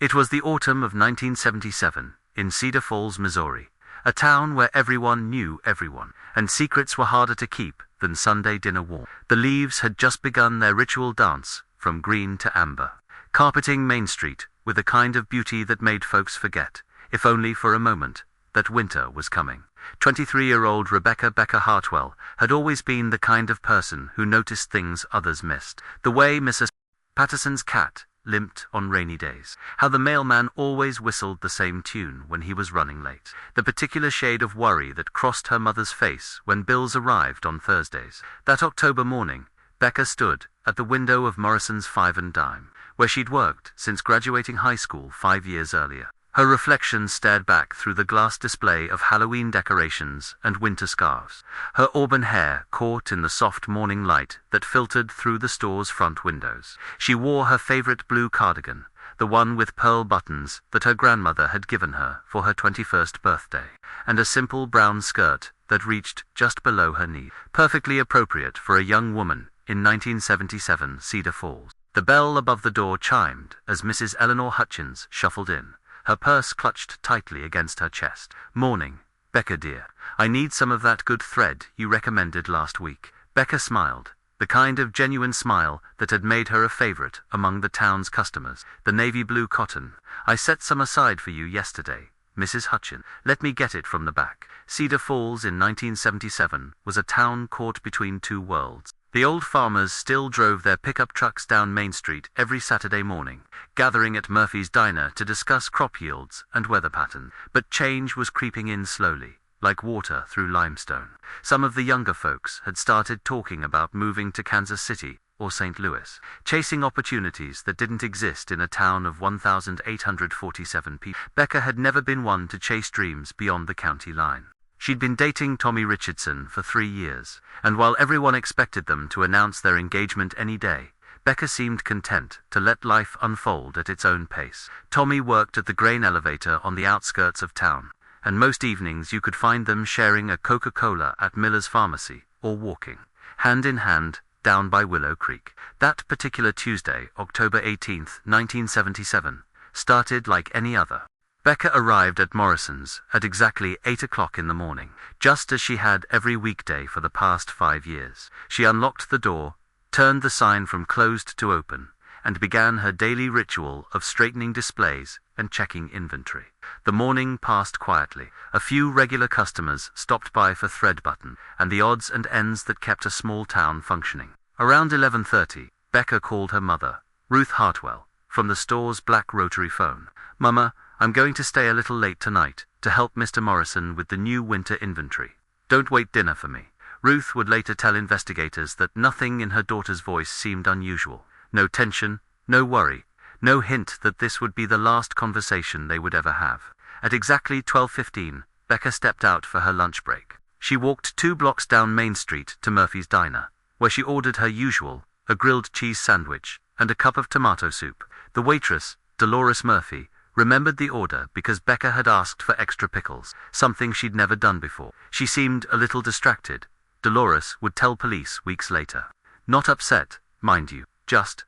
It was the autumn of 1977, in Cedar Falls, Missouri, a town where everyone knew everyone, and secrets were harder to keep than Sunday dinner warmth. The leaves had just begun their ritual dance from green to amber, carpeting Main Street with a kind of beauty that made folks forget, if only for a moment, that winter was coming. 23-year-old Rebecca Becker Hartwell had always been the kind of person who noticed things others missed. The way Mrs. Patterson's cat limped on rainy days, how the mailman always whistled the same tune when he was running late, the particular shade of worry that crossed her mother's face when bills arrived on Thursdays. That October morning, Becca stood at the window of Morrison's Five and Dime, where she'd worked since graduating high school 5 years earlier. Her reflection stared back through the glass display of Halloween decorations and winter scarves, her auburn hair caught in the soft morning light that filtered through the store's front windows. She wore her favorite blue cardigan, the one with pearl buttons that her grandmother had given her for her 21st birthday, and a simple brown skirt that reached just below her knee, perfectly appropriate for a young woman in 1977 Cedar Falls. The bell above the door chimed as Mrs. Eleanor Hutchins shuffled in, her purse clutched tightly against her chest. "Morning, Becca dear. I need some of that good thread you recommended last week." Becca smiled, the kind of genuine smile that had made her a favorite among the town's customers. "The navy blue cotton. I set some aside for you yesterday, Mrs. Hutchins. Let me get it from the back." Cedar Falls in 1977 was a town caught between two worlds. The old farmers still drove their pickup trucks down Main Street every Saturday morning, gathering at Murphy's Diner to discuss crop yields and weather patterns. But change was creeping in slowly, like water through limestone. Some of the younger folks had started talking about moving to Kansas City or St. Louis, chasing opportunities that didn't exist in a town of 1,847 people. Becca had never been one to chase dreams beyond the county line. She'd been dating Tommy Richardson for 3 years, and while everyone expected them to announce their engagement any day, Becca seemed content to let life unfold at its own pace. Tommy worked at the grain elevator on the outskirts of town, and most evenings you could find them sharing a Coca-Cola at Miller's Pharmacy or walking, hand in hand, down by Willow Creek. That particular Tuesday, October 18th, 1977, started like any other. Becca arrived at Morrison's at exactly 8 o'clock in the morning, just as she had every weekday for the past 5 years. She unlocked the door, turned the sign from closed to open, and began her daily ritual of straightening displays and checking inventory. The morning passed quietly. A few regular customers stopped by for thread button and the odds and ends that kept a small town functioning. Around 11:30, Becca called her mother, Ruth Hartwell, from the store's black rotary phone. "Mama, I'm going to stay a little late tonight to help Mr. Morrison with the new winter inventory. Don't wait dinner for me." Ruth would later tell investigators that nothing in her daughter's voice seemed unusual. No tension, no worry, no hint that this would be the last conversation they would ever have. At exactly 12:15, Becca stepped out for her lunch break. She walked 2 blocks down Main Street to Murphy's Diner, where she ordered her usual, a grilled cheese sandwich and a cup of tomato soup. The waitress, Dolores Murphy, remembered the order because Becca had asked for extra pickles, something she'd never done before. She seemed a little distracted. Dolores would tell police weeks later. Not upset, mind you, just ...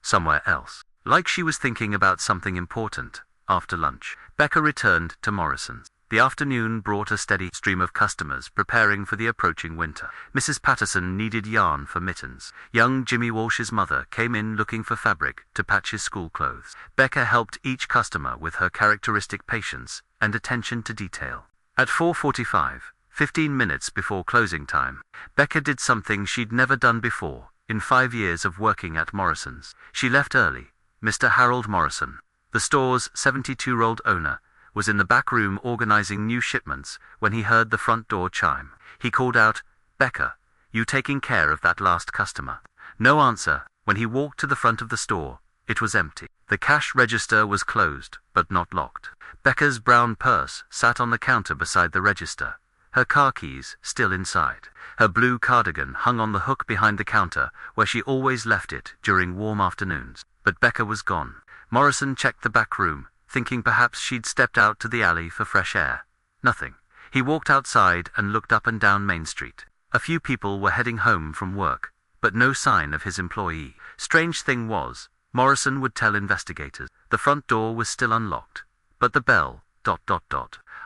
somewhere else. Like she was thinking about something important. After lunch, Becca returned to Morrison's. The afternoon brought a steady stream of customers preparing for the approaching winter. Mrs. Patterson needed yarn for mittens. Young Jimmy Walsh's mother came in looking for fabric to patch his school clothes. Becca helped each customer with her characteristic patience and attention to detail. At 4:45, 15 minutes before closing time, Becca did something she'd never done before in 5 years of working at Morrison's. She left early. Mr. Harold Morrison, the store's 72-year-old owner, was in the back room organizing new shipments when he heard the front door chime. He called out, "Becca, you taking care of that last customer?" No answer. When he walked to the front of the store, it was empty. The cash register was closed, but not locked. Becca's brown purse sat on the counter beside the register, her car keys still inside. Her blue cardigan hung on the hook behind the counter, where she always left it during warm afternoons. But Becca was gone. Morrison checked the back room, thinking perhaps she'd stepped out to the alley for fresh air. Nothing. He walked outside and looked up and down Main Street. A few people were heading home from work, but no sign of his employee. Strange thing was, Morrison would tell investigators. The front door was still unlocked, but the bell, ...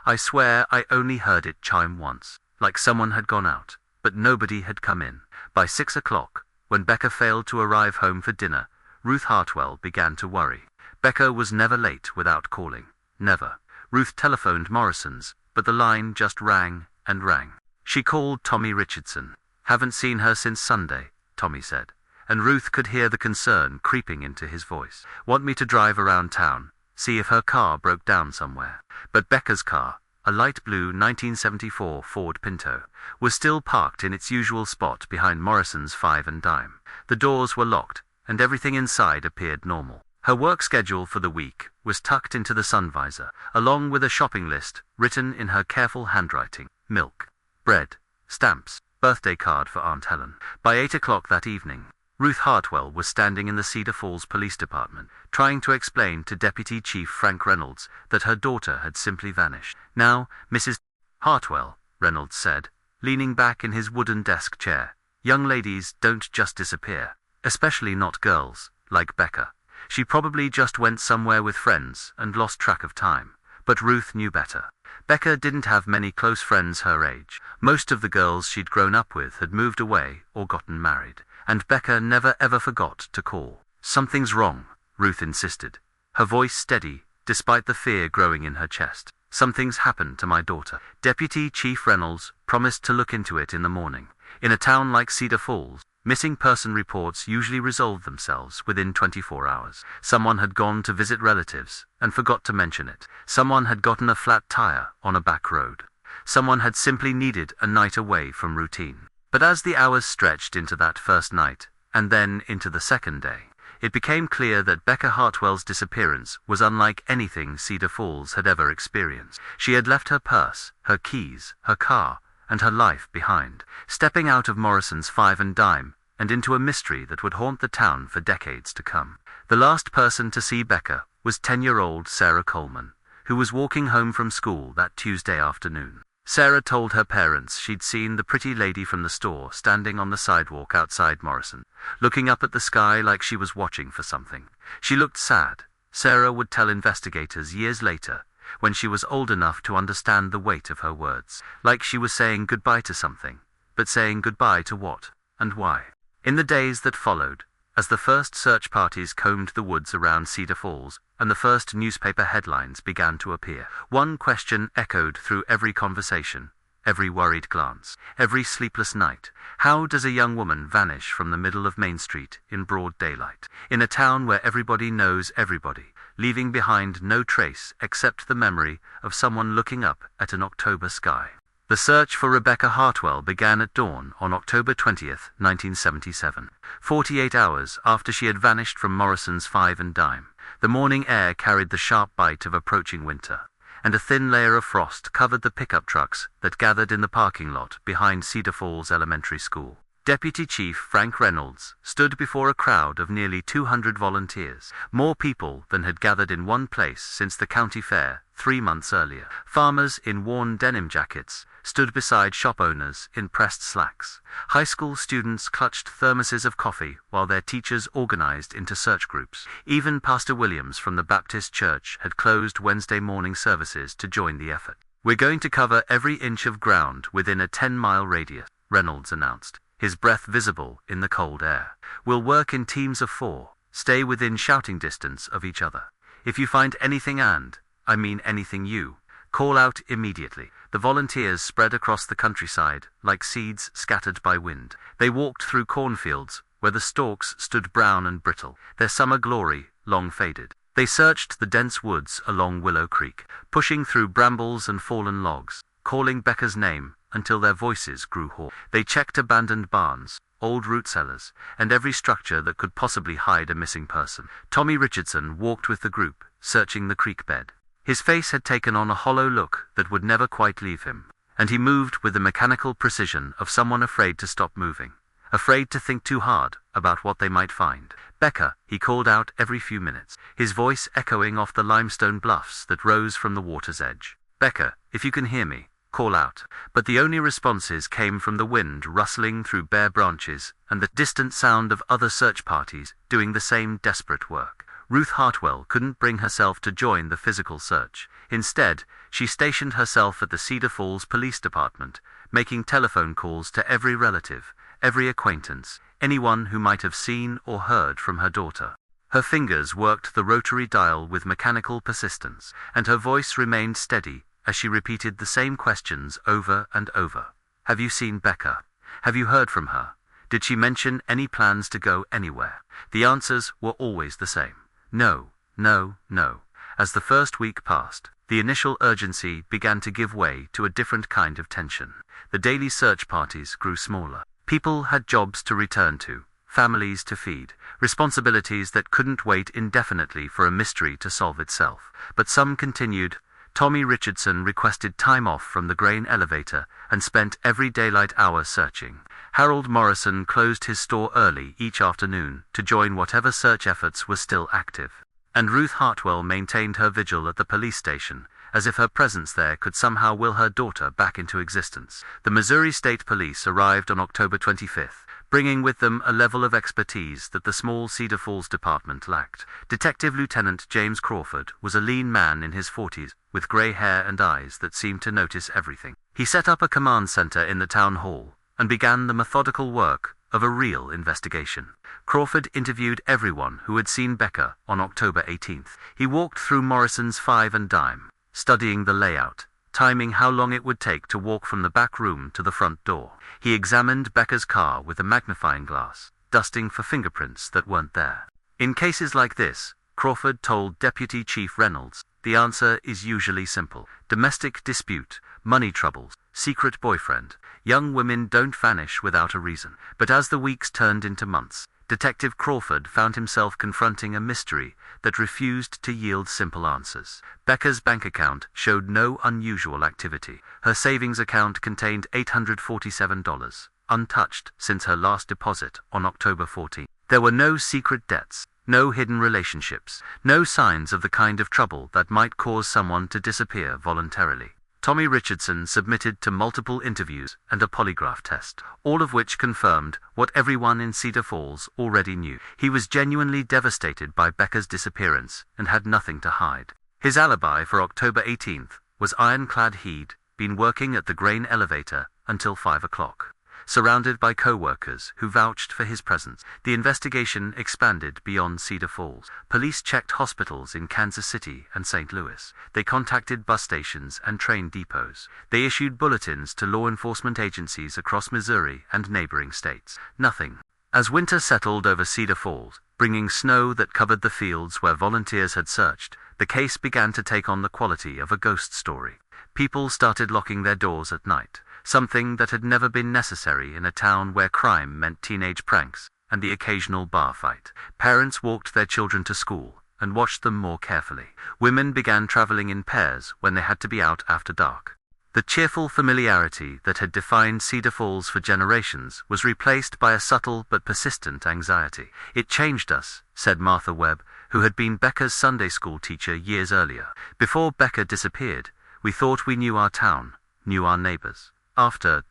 I swear I only heard it chime once, like someone had gone out, but nobody had come in. By 6 o'clock, when Becca failed to arrive home for dinner, Ruth Hartwell began to worry. Becca was never late without calling. Never. Ruth telephoned Morrison's, but the line just rang and rang. She called Tommy Richardson. "Haven't seen her since Sunday," Tommy said, and Ruth could hear the concern creeping into his voice. "Want me to drive around town, see if her car broke down somewhere?" But Becca's car, a light blue 1974 Ford Pinto, was still parked in its usual spot behind Morrison's Five and Dime. The doors were locked, and everything inside appeared normal. Her work schedule for the week was tucked into the sun visor, along with a shopping list written in her careful handwriting: milk, bread, stamps, birthday card for Aunt Helen. By 8 o'clock that evening, Ruth Hartwell was standing in the Cedar Falls Police Department, trying to explain to Deputy Chief Frank Reynolds that her daughter had simply vanished. "Now, Mrs. Hartwell," Reynolds said, leaning back in his wooden desk chair, "young ladies don't just disappear, especially not girls, like Becca. She probably just went somewhere with friends and lost track of time." But Ruth knew better. Becca didn't have many close friends her age. Most of the girls she'd grown up with had moved away or gotten married, and Becca never ever forgot to call. "Something's wrong," Ruth insisted, her voice steady despite the fear growing in her chest. "Something's happened to my daughter." Deputy Chief Reynolds promised to look into it in the morning. In a town like Cedar Falls, missing person reports usually resolved themselves within 24 hours. Someone had gone to visit relatives and forgot to mention it. Someone had gotten a flat tire on a back road. Someone had simply needed a night away from routine. But as the hours stretched into that first night, and then into the second day, it became clear that Becca Hartwell's disappearance was unlike anything Cedar Falls had ever experienced. She had left her purse, her keys, her car, and her life behind, stepping out of Morrison's Five and Dime and into a mystery that would haunt the town for decades to come. The last person to see Becca was 10-year-old Sarah Coleman, who was walking home from school that Tuesday afternoon. Sarah told her parents she'd seen the pretty lady from the store standing on the sidewalk outside Morrison, looking up at the sky like she was watching for something. She looked sad, Sarah would tell investigators years later, when she was old enough to understand the weight of her words. Like she was saying goodbye to something, but saying goodbye to what, and why? In the days that followed, as the first search parties combed the woods around Cedar Falls, and the first newspaper headlines began to appear, one question echoed through every conversation, every worried glance, every sleepless night: how does a young woman vanish from the middle of Main Street in broad daylight, in a town where everybody knows everybody, leaving behind no trace except the memory of someone looking up at an October sky? The search for Rebecca Hartwell began at dawn on October 20th, 1977, 48 hours after she had vanished from Morrison's Five and Dime. The morning air carried the sharp bite of approaching winter, and a thin layer of frost covered the pickup trucks that gathered in the parking lot behind Cedar Falls Elementary School. Deputy Chief Frank Reynolds stood before a crowd of nearly 200 volunteers, more people than had gathered in one place since the county fair 3 months earlier. Farmers in worn denim jackets stood beside shop owners in pressed slacks. High school students clutched thermoses of coffee while their teachers organized into search groups. Even Pastor Williams from the Baptist Church had closed Wednesday morning services to join the effort. "We're going to cover every inch of ground within a 10-mile radius," Reynolds announced, his breath visible in the cold air. "We'll work in teams of 4, stay within shouting distance of each other. If you find anything, and I mean anything, you call out immediately." The volunteers spread across the countryside like seeds scattered by wind. They walked through cornfields where the stalks stood brown and brittle, their summer glory long faded. They searched the dense woods along Willow Creek, pushing through brambles and fallen logs, calling Becca's name until their voices grew hoarse. They checked abandoned barns, old root cellars, and every structure that could possibly hide a missing person. Tommy Richardson walked with the group, searching the creek bed. His face had taken on a hollow look that would never quite leave him, and he moved with the mechanical precision of someone afraid to stop moving, afraid to think too hard about what they might find. "Becca," he called out every few minutes, his voice echoing off the limestone bluffs that rose from the water's edge. "Becca, if you can hear me, call out. But the only responses came from the wind rustling through bare branches and the distant sound of other search parties doing the same desperate work. Ruth Hartwell couldn't bring herself to join the physical search. Instead, she stationed herself at the Cedar Falls Police Department, making telephone calls to every relative, every acquaintance, anyone who might have seen or heard from her daughter. Her fingers worked the rotary dial with mechanical persistence, and her voice remained steady as she repeated the same questions over and over. Have you seen Becca? Have you heard from her? Did she mention any plans to go anywhere? The answers were always the same. No, no, no. As the first week passed, the initial urgency began to give way to a different kind of tension. The daily search parties grew smaller. People had jobs to return to, families to feed, responsibilities that couldn't wait indefinitely for a mystery to solve itself. But some continued. Tommy Richardson requested time off from the grain elevator and spent every daylight hour searching. Harold Morrison closed his store early each afternoon to join whatever search efforts were still active. And Ruth Hartwell maintained her vigil at the police station, as if her presence there could somehow will her daughter back into existence. The Missouri State Police arrived on October 25th, bringing with them a level of expertise that the small Cedar Falls department lacked. Detective Lieutenant James Crawford was a lean man in his 40s, with gray hair and eyes that seemed to notice everything. He set up a command center in the town hall and began the methodical work of a real investigation. Crawford interviewed everyone who had seen Becca on October 18th. He walked through Morrison's Five and Dime, studying the layout, timing how long it would take to walk from the back room to the front door. He examined Becca's car with a magnifying glass, dusting for fingerprints that weren't there. In cases like this, Crawford told Deputy Chief Reynolds, the answer is usually simple. Domestic dispute, money troubles, secret boyfriend. Young women don't vanish without a reason. But as the weeks turned into months, Detective Crawford found himself confronting a mystery that refused to yield simple answers. Becca's bank account showed no unusual activity. Her savings account contained $847, untouched since her last deposit on October 14. There were no secret debts, no hidden relationships, no signs of the kind of trouble that might cause someone to disappear voluntarily. Tommy Richardson submitted to multiple interviews and a polygraph test, all of which confirmed what everyone in Cedar Falls already knew. He was genuinely devastated by Becca's disappearance and had nothing to hide. His alibi for October 18th was ironclad he'd been working at the grain elevator until 5 o'clock. Surrounded by co-workers who vouched for his presence, the investigation expanded beyond Cedar Falls. Police checked hospitals in Kansas City and St. Louis. They contacted bus stations and train depots. They issued bulletins to law enforcement agencies across Missouri and neighboring states. Nothing. As winter settled over Cedar Falls, bringing snow that covered the fields where volunteers had searched, the case began to take on the quality of a ghost story. People started locking their doors at night, something that had never been necessary in a town where crime meant teenage pranks and the occasional bar fight. Parents walked their children to school and watched them more carefully. Women began traveling in pairs when they had to be out after dark. The cheerful familiarity that had defined Cedar Falls for generations was replaced by a subtle but persistent anxiety. It changed us, said Martha Webb, who had been Becca's Sunday school teacher years earlier. Before Becca disappeared, we thought we knew our town, knew our neighbors. After ...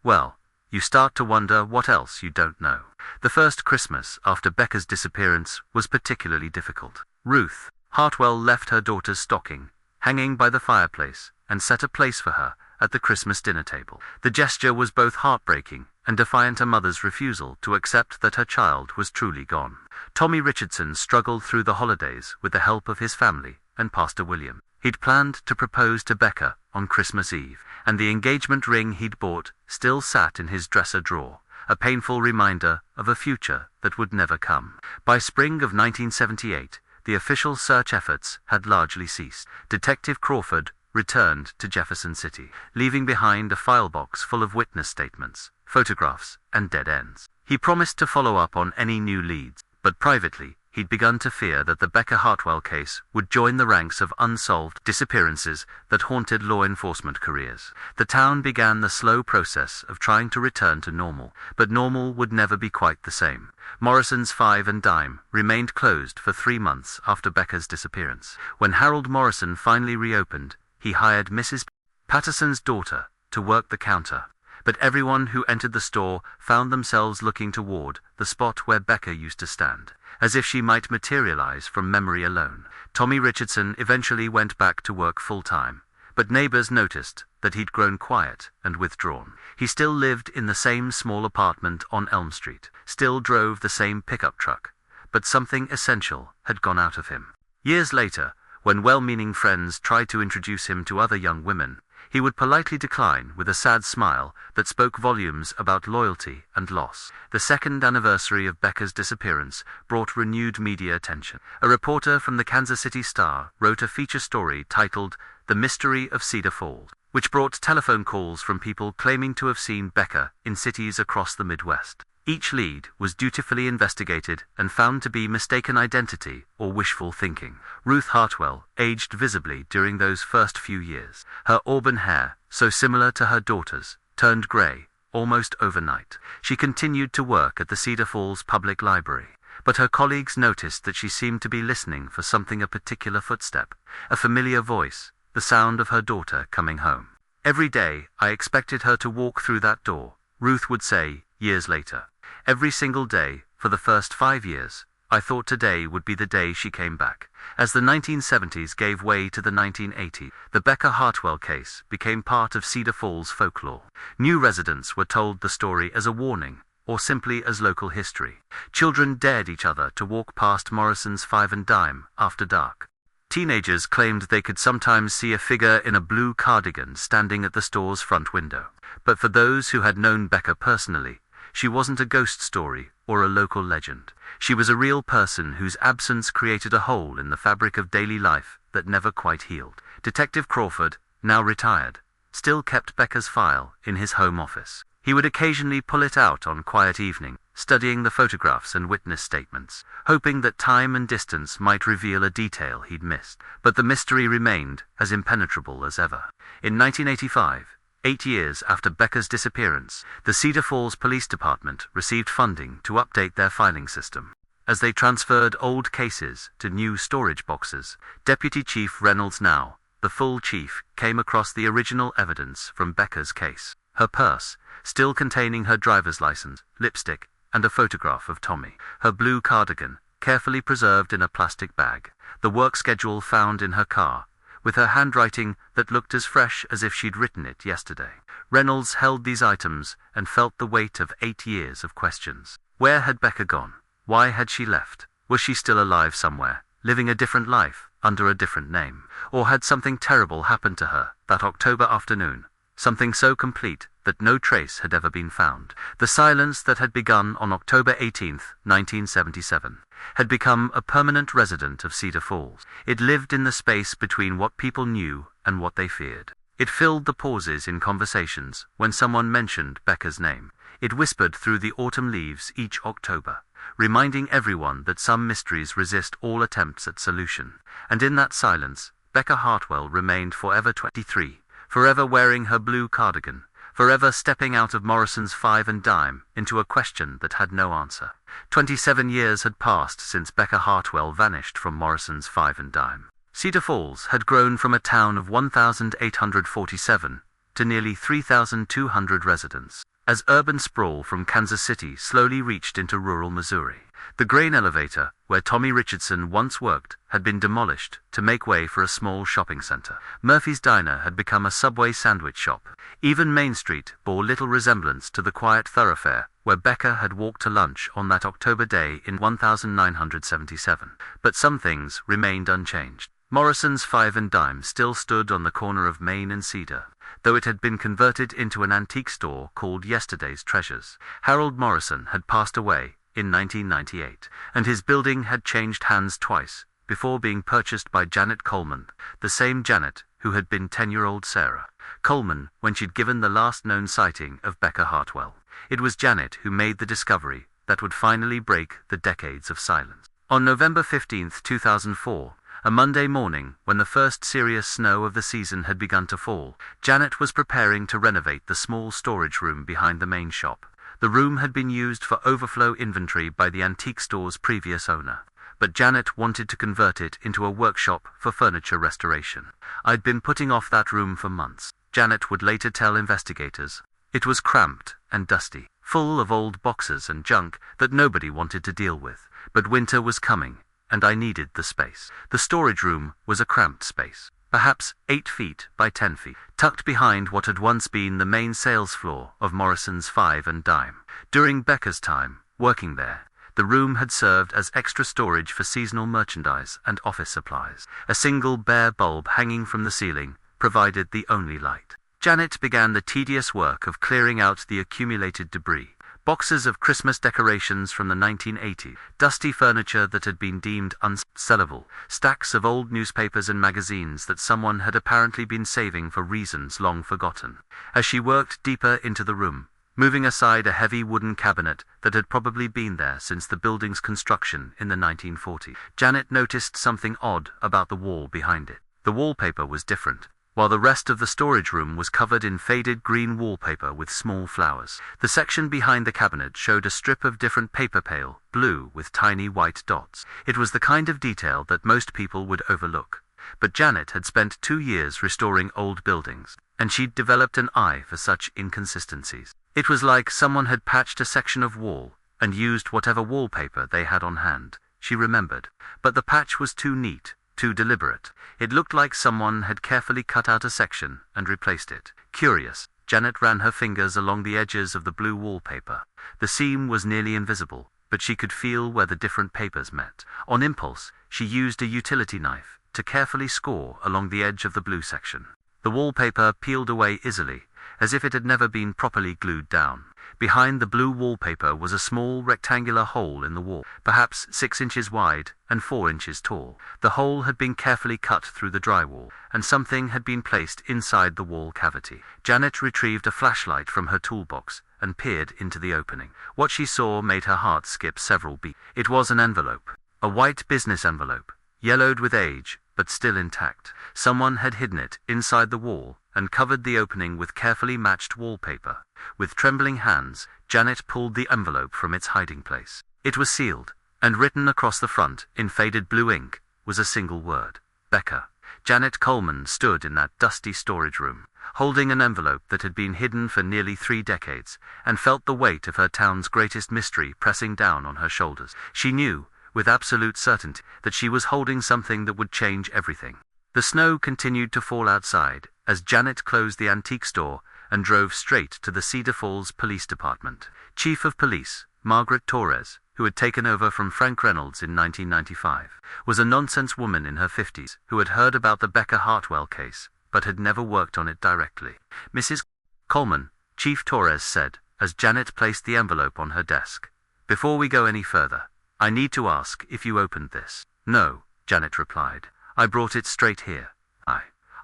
well, you start to wonder what else you don't know. The first Christmas after Becca's disappearance was particularly difficult. Ruth Hartwell left her daughter's stocking, hanging by the fireplace, and set a place for her at the Christmas dinner table. The gesture was both heartbreaking and defiant a mother's refusal to accept that her child was truly gone. Tommy Richardson struggled through the holidays with the help of his family and Pastor William. He'd planned to propose to Becca on Christmas Eve, and the engagement ring he'd bought still sat in his dresser drawer, a painful reminder of a future that would never come. By spring of 1978, the official search efforts had largely ceased. Detective Crawford returned to Jefferson City, leaving behind a file box full of witness statements, photographs, and dead ends. He promised to follow up on any new leads, but privately, he'd begun to fear that the Becca Hartwell case would join the ranks of unsolved disappearances that haunted law enforcement careers. The town began the slow process of trying to return to normal, but normal would never be quite the same. Morrison's Five and Dime remained closed for 3 months after Becca's disappearance. When Harold Morrison finally reopened, he hired Mrs. Patterson's daughter, to work the counter. But everyone who entered the store found themselves looking toward the spot where Becca used to stand, as if she might materialize from memory alone. Tommy Richardson eventually went back to work full-time, but neighbors noticed that he'd grown quiet and withdrawn. He still lived in the same small apartment on Elm Street, still drove the same pickup truck, but something essential had gone out of him. Years later, when well-meaning friends tried to introduce him to other young women, he would politely decline with a sad smile that spoke volumes about loyalty and loss. The second anniversary of Becca's disappearance brought renewed media attention. A reporter from the Kansas City Star wrote a feature story titled "The Mystery of Cedar Falls," which brought telephone calls from people claiming to have seen Becca in cities across the Midwest. Each lead was dutifully investigated and found to be mistaken identity or wishful thinking. Ruth Hartwell aged visibly during those first few years. Her auburn hair, so similar to her daughter's, turned gray almost overnight. She continued to work at the Cedar Falls Public Library, but her colleagues noticed that she seemed to be listening for something, a particular footstep, a familiar voice, the sound of her daughter coming home. "Every day I expected her to walk through that door," Ruth would say years later. "Every single day, for the first 5 years, I thought today would be the day she came back." As the 1970s gave way to the 1980s, the Becca Hartwell case became part of Cedar Falls folklore. New residents were told the story as a warning, or simply as local history. Children dared each other to walk past Morrison's Five and Dime after dark. Teenagers claimed they could sometimes see a figure in a blue cardigan standing at the store's front window. But for those who had known Becca personally, she wasn't a ghost story or a local legend. She was a real person whose absence created a hole in the fabric of daily life that never quite healed. Detective Crawford, now retired, still kept Becca's file in his home office. He would occasionally pull it out on quiet evening, studying the photographs and witness statements, hoping that time and distance might reveal a detail he'd missed. But the mystery remained as impenetrable as ever. In 1985, 8 years after Becca's disappearance, the Cedar Falls Police Department received funding to update their filing system. As they transferred old cases to new storage boxes, Deputy Chief Reynolds, now the full chief, came across the original evidence from Becca's case. Her purse, still containing her driver's license, lipstick, and a photograph of Tommy. Her blue cardigan, carefully preserved in a plastic bag. The work schedule found in her car, with her handwriting that looked as fresh as if she'd written it yesterday. Reynolds held these items and felt the weight of 8 years of questions. Where had Becca gone? Why had she left? Was she still alive somewhere, living a different life, under a different name? Or had something terrible happened to her that October afternoon? Something so complete that no trace had ever been found. The silence that had begun on October 18, 1977, had become a permanent resident of Cedar Falls. It lived in the space between what people knew and what they feared. It filled the pauses in conversations when someone mentioned Becca's name. It whispered through the autumn leaves each October, reminding everyone that some mysteries resist all attempts at solution. And in that silence, Becca Hartwell remained forever 23, forever wearing her blue cardigan, forever stepping out of Morrison's Five and Dime into a question that had no answer. 27 years had passed since Becca Hartwell vanished from Morrison's Five and Dime. Cedar Falls had grown from a town of 1,847 to nearly 3,200 residents, as urban sprawl from Kansas City slowly reached into rural Missouri. The grain elevator, where Tommy Richardson once worked, had been demolished to make way for a small shopping center. Murphy's Diner had become a Subway sandwich shop. Even Main Street bore little resemblance to the quiet thoroughfare where Becca had walked to lunch on that October day in 1977. But some things remained unchanged. Morrison's Five and Dime still stood on the corner of Main and Cedar, though it had been converted into an antique store called Yesterday's Treasures. Harold Morrison had passed away in 1998, and his building had changed hands twice before being purchased by Janet Coleman, the same Janet who had been 10-year-old Sarah. Coleman, when she'd given the last known sighting of Becca Hartwell. It was Janet who made the discovery that would finally break the decades of silence. On November 15, 2004, a Monday morning when the first serious snow of the season had begun to fall, Janet was preparing to renovate the small storage room behind the main shop. The room had been used for overflow inventory by the antique store's previous owner, but Janet wanted to convert it into a workshop for furniture restoration. "I'd been putting off that room for months," Janet would later tell investigators. It was cramped and dusty, full of old boxes and junk that nobody wanted to deal with. But winter was coming, and I needed the space. The storage room was a cramped space, perhaps 8 feet by 10 feet, tucked behind what had once been the main sales floor of Morrison's Five and Dime. During Becca's time working there, the room had served as extra storage for seasonal merchandise and office supplies. A single bare bulb hanging from the ceiling provided the only light. Janet began the tedious work of clearing out the accumulated debris. Boxes of Christmas decorations from the 1980s, dusty furniture that had been deemed unsellable, stacks of old newspapers and magazines that someone had apparently been saving for reasons long forgotten. As she worked deeper into the room, moving aside a heavy wooden cabinet that had probably been there since the building's construction in the 1940s, Janet noticed something odd about the wall behind it. The wallpaper was different, while the rest of the storage room was covered in faded green wallpaper with small flowers. The section behind the cabinet showed a strip of different paper, pale blue with tiny white dots. It was the kind of detail that most people would overlook. But Janet had spent 2 years restoring old buildings, and she'd developed an eye for such inconsistencies. It was like someone had patched a section of wall and used whatever wallpaper they had on hand, she remembered. But the patch was too neat, too deliberate. It looked like someone had carefully cut out a section and replaced it. Curious, Janet ran her fingers along the edges of the blue wallpaper. The seam was nearly invisible, but she could feel where the different papers met. On impulse, she used a utility knife to carefully score along the edge of the blue section. The wallpaper peeled away easily, as if it had never been properly glued down. Behind the blue wallpaper was a small rectangular hole in the wall, perhaps 6 inches wide and 4 inches tall. The hole had been carefully cut through the drywall, and something had been placed inside the wall cavity. Janet retrieved a flashlight from her toolbox and peered into the opening. What she saw made her heart skip several beats. It was an envelope, a white business envelope, yellowed with age, but still intact. Someone had hidden it inside the wall and covered the opening with carefully matched wallpaper. With trembling hands, Janet pulled the envelope from its hiding place. It was sealed, and written across the front, in faded blue ink, was a single word: Becca. Janet Coleman stood in that dusty storage room, holding an envelope that had been hidden for nearly 3 decades, and felt the weight of her town's greatest mystery pressing down on her shoulders. She knew, with absolute certainty, that she was holding something that would change everything. The snow continued to fall outside as Janet closed the antique store and drove straight to the Cedar Falls Police Department. Chief of Police, Margaret Torres, who had taken over from Frank Reynolds in 1995, was a nonsense woman in her 50s who had heard about the Becca Hartwell case, but had never worked on it directly. Mrs. Coleman, Chief Torres said, as Janet placed the envelope on her desk, "Before we go any further, I need to ask if you opened this." "No," Janet replied. "I brought it straight here."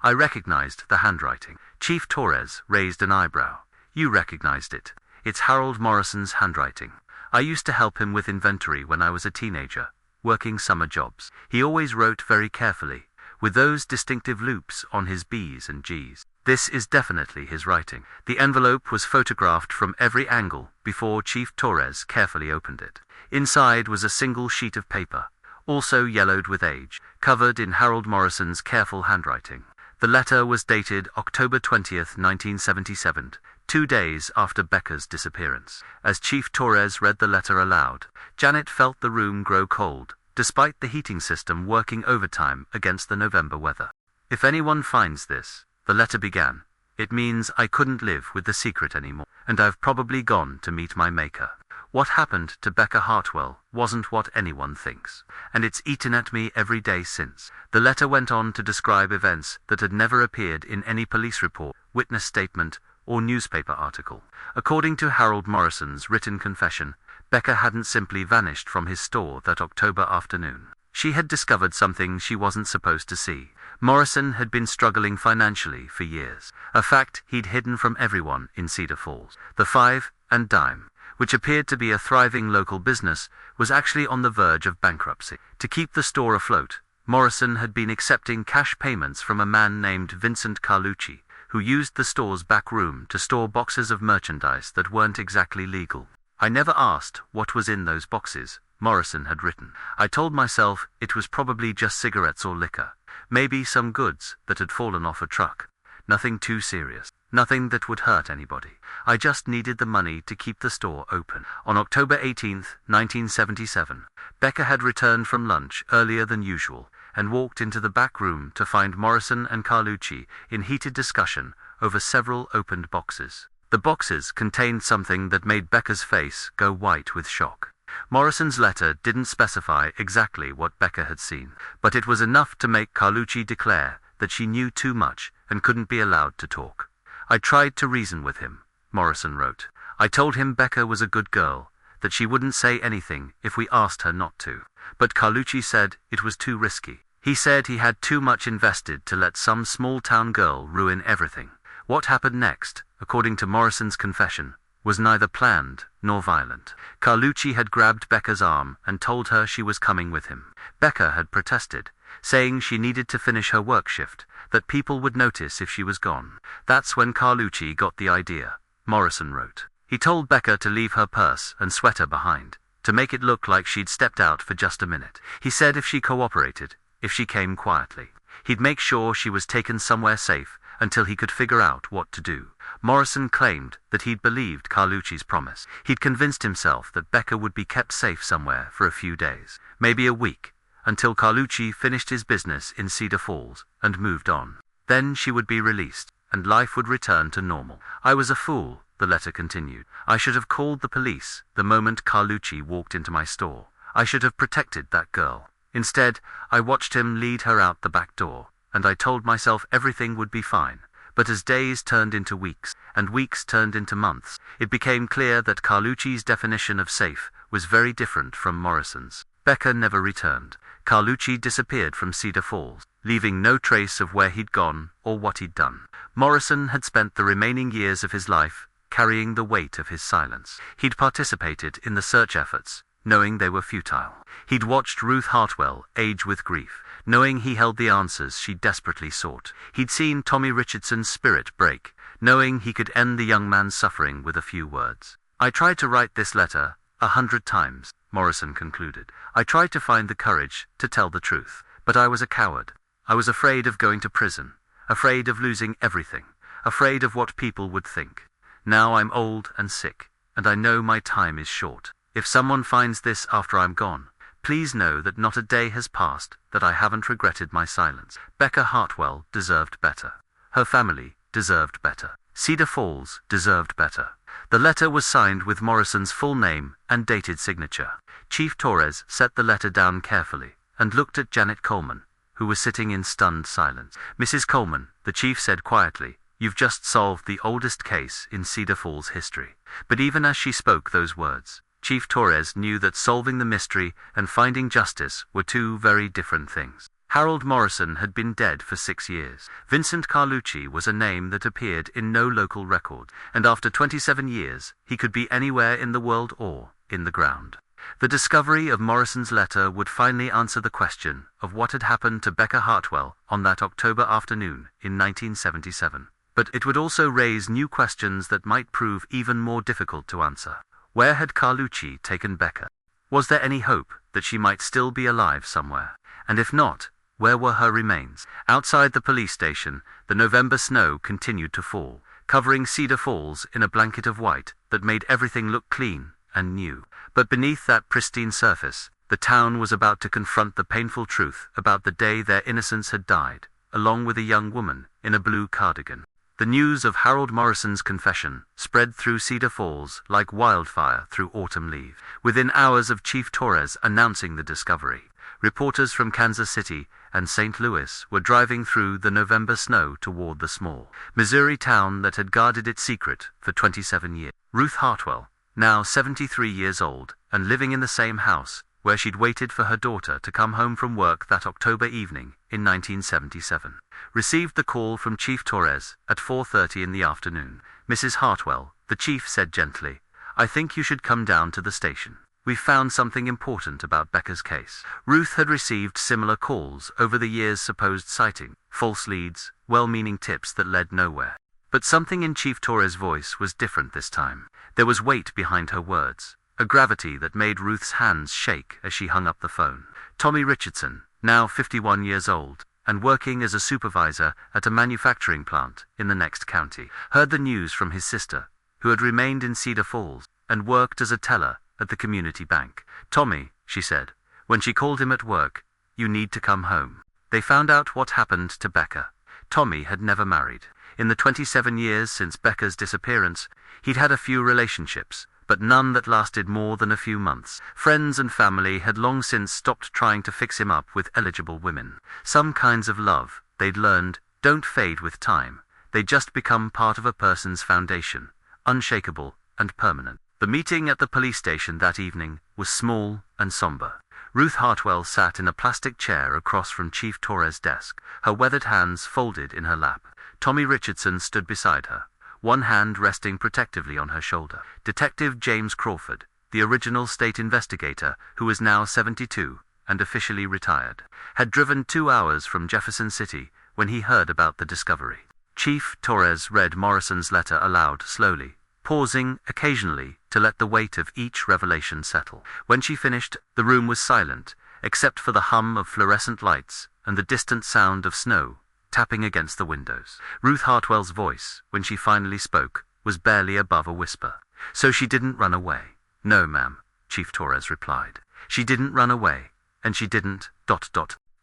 I recognized the handwriting. Chief Torres raised an eyebrow. "You recognized it. It's Harold Morrison's handwriting. I used to help him with inventory when I was a teenager, working summer jobs. He always wrote very carefully, with those distinctive loops on his B's and G's. This is definitely his writing." The envelope was photographed from every angle before Chief Torres carefully opened it. Inside was a single sheet of paper, also yellowed with age, covered in Harold Morrison's careful handwriting. The letter was dated October 20th, 1977, 2 days after Becca's disappearance. As Chief Torres read the letter aloud, Janet felt the room grow cold, despite the heating system working overtime against the November weather. "If anyone finds this," the letter began, "it means I couldn't live with the secret anymore, and I've probably gone to meet my maker. What happened to Becca Hartwell wasn't what anyone thinks, and it's eaten at me every day since." The letter went on to describe events that had never appeared in any police report, witness statement, or newspaper article. According to Harold Morrison's written confession, Becca hadn't simply vanished from his store that October afternoon. She had discovered something she wasn't supposed to see. Morrison had been struggling financially for years, a fact he'd hidden from everyone in Cedar Falls. The Five and Dime, which appeared to be a thriving local business, was actually on the verge of bankruptcy. To keep the store afloat, Morrison had been accepting cash payments from a man named Vincent Carlucci, who used the store's back room to store boxes of merchandise that weren't exactly legal. "I never asked what was in those boxes," Morrison had written. "I told myself it was probably just cigarettes or liquor, maybe some goods that had fallen off a truck. Nothing too serious. Nothing that would hurt anybody. I just needed the money to keep the store open. On October 18, 1977, Becca had returned from lunch earlier than usual and walked into the back room to find Morrison and Carlucci in heated discussion over several opened boxes. The boxes contained something that made Becca's face go white with shock. Morrison's letter didn't specify exactly what Becca had seen, but it was enough to make Carlucci declare that she knew too much and couldn't be allowed to talk. I tried to reason with him, Morrison wrote. I told him Becca was a good girl, that she wouldn't say anything if we asked her not to. But Carlucci said it was too risky. He said he had too much invested to let some small-town girl ruin everything. What happened next, according to Morrison's confession, was neither planned nor violent. Carlucci had grabbed Becca's arm and told her she was coming with him. Becca had protested, saying she needed to finish her work shift, that people would notice if she was gone. That's when Carlucci got the idea, Morrison wrote. He told Becca to leave her purse and sweater behind, to make it look like she'd stepped out for just a minute. He said if she cooperated, if she came quietly, he'd make sure she was taken somewhere safe until he could figure out what to do. Morrison claimed that he'd believed Carlucci's promise. He'd convinced himself that Becca would be kept safe somewhere for a few days, maybe a week, until Carlucci finished his business in Cedar Falls and moved on. Then she would be released, and life would return to normal. I was a fool, the letter continued. I should have called the police the moment Carlucci walked into my store. I should have protected that girl. Instead, I watched him lead her out the back door, and I told myself everything would be fine. But as days turned into weeks, and weeks turned into months, it became clear that Carlucci's definition of safe was very different from Morrison's. Becca never returned. Carlucci disappeared from Cedar Falls, leaving no trace of where he'd gone or what he'd done. Morrison had spent the remaining years of his life carrying the weight of his silence. He'd participated in the search efforts, knowing they were futile. He'd watched Ruth Hartwell age with grief, knowing he held the answers she desperately sought. He'd seen Tommy Richardson's spirit break, knowing he could end the young man's suffering with a few words. I tried to write this letter 100 times, Morrison concluded. I tried to find the courage to tell the truth, but I was a coward. I was afraid of going to prison, afraid of losing everything, afraid of what people would think. Now I'm old and sick, and I know my time is short. If someone finds this after I'm gone, please know that not a day has passed that I haven't regretted my silence. Becca Hartwell deserved better. Her family deserved better. Cedar Falls deserved better. The letter was signed with Morrison's full name and dated signature. Chief Torres set the letter down carefully and looked at Janet Coleman, who was sitting in stunned silence. Mrs. Coleman, the chief said quietly, you've just solved the oldest case in Cedar Falls history. But even as she spoke those words, Chief Torres knew that solving the mystery and finding justice were two very different things. Harold Morrison had been dead for 6 years. Vincent Carlucci was a name that appeared in no local record, and after 27 years, he could be anywhere in the world or in the ground. The discovery of Morrison's letter would finally answer the question of what had happened to Becca Hartwell on that October afternoon in 1977. But it would also raise new questions that might prove even more difficult to answer. Where had Carlucci taken Becca? Was there any hope that she might still be alive somewhere? And if not, where were her remains? Outside the police station, the November snow continued to fall, covering Cedar Falls in a blanket of white that made everything look clean and new. But beneath that pristine surface, the town was about to confront the painful truth about the day their innocence had died, along with a young woman in a blue cardigan. The news of Harold Morrison's confession spread through Cedar Falls like wildfire through autumn leaves. Within hours of Chief Torres announcing the discovery, reporters from Kansas City and St. Louis were driving through the November snow toward the small Missouri town that had guarded its secret for 27 years. Ruth Hartwell, now 73 years old and living in the same house where she'd waited for her daughter to come home from work that October evening in 1977, received the call from Chief Torres at 4:30 in the afternoon. Mrs. Hartwell, the chief said gently, I think you should come down to the station. We've found something important about Becca's case. Ruth had received similar calls over the years, supposed sighting, false leads, well-meaning tips that led nowhere. But something in Chief Torres' voice was different this time. There was weight behind her words, a gravity that made Ruth's hands shake as she hung up the phone. Tommy Richardson, now 51 years old, and working as a supervisor at a manufacturing plant in the next county, heard the news from his sister, who had remained in Cedar Falls and worked as a teller at the community bank. "Tommy," she said, when she called him at work, "you need to come home." They found out what happened to Becca. Tommy had never married. In the 27 years since Becca's disappearance, he'd had a few relationships, but none that lasted more than a few months. Friends and family had long since stopped trying to fix him up with eligible women. Some kinds of love, they'd learned, don't fade with time. They just become part of a person's foundation, unshakable and permanent. The meeting at the police station that evening was small and somber. Ruth Hartwell sat in a plastic chair across from Chief Torres' desk, her weathered hands folded in her lap. Tommy Richardson stood beside her, one hand resting protectively on her shoulder. Detective James Crawford, the original state investigator, who was now 72 and officially retired, had driven 2 hours from Jefferson City when he heard about the discovery. Chief Torres read Morrison's letter aloud slowly, pausing occasionally to let the weight of each revelation settle. When she finished, the room was silent, except for the hum of fluorescent lights and the distant sound of snow tapping against the windows. Ruth Hartwell's voice, when she finally spoke, was barely above a whisper. "So she didn't run away?" "No, ma'am," Chief Torres replied. "She didn't run away, and she didn't...